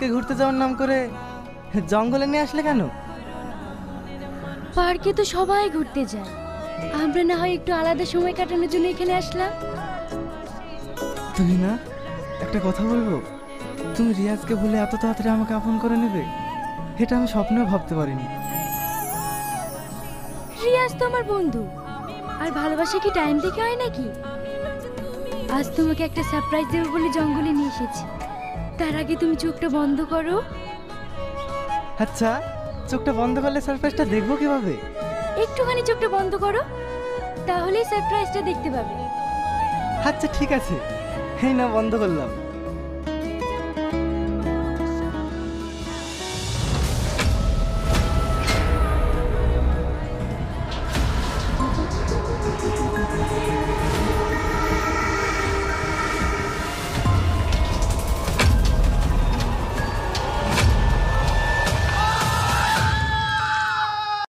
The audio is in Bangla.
রিয়াজকে ঘুরতে যাওয়ার নাম করে জঙ্গলে নিয়ে আসলে কেন? পার্কে তো সবাই ঘুরতে যায়, আমরা না হয় একটু আলাদা সময় কাটানোর জন্য এখানে আসলাম। তুমি না, একটা কথা বলবো? তুমি রিয়াজকে ভুলে এত তাড়াতাড়ি আমাকে আপন করে নেবে, এটা আমি স্বপ্নেও ভাবতে পারিনি। রিয়াজ তো আমার বন্ধু, আর ভালোবাসা কি টাইম দেখে হয় নাকি? আজ তোমাকে একটা সারপ্রাইজ দেবো বলে জঙ্গলে নিয়ে এসেছি, তার আগে তুমি চোখটা বন্ধ করো। আচ্ছা, চোখটা বন্ধ করলে সারপ্রাইজটা দেখবো কিভাবে? একটুখানি চোখটা বন্ধ করো, তাহলেই সারপ্রাইজটা দেখতে পাবে। আচ্ছা ঠিক আছে, এই না বন্ধ করলাম।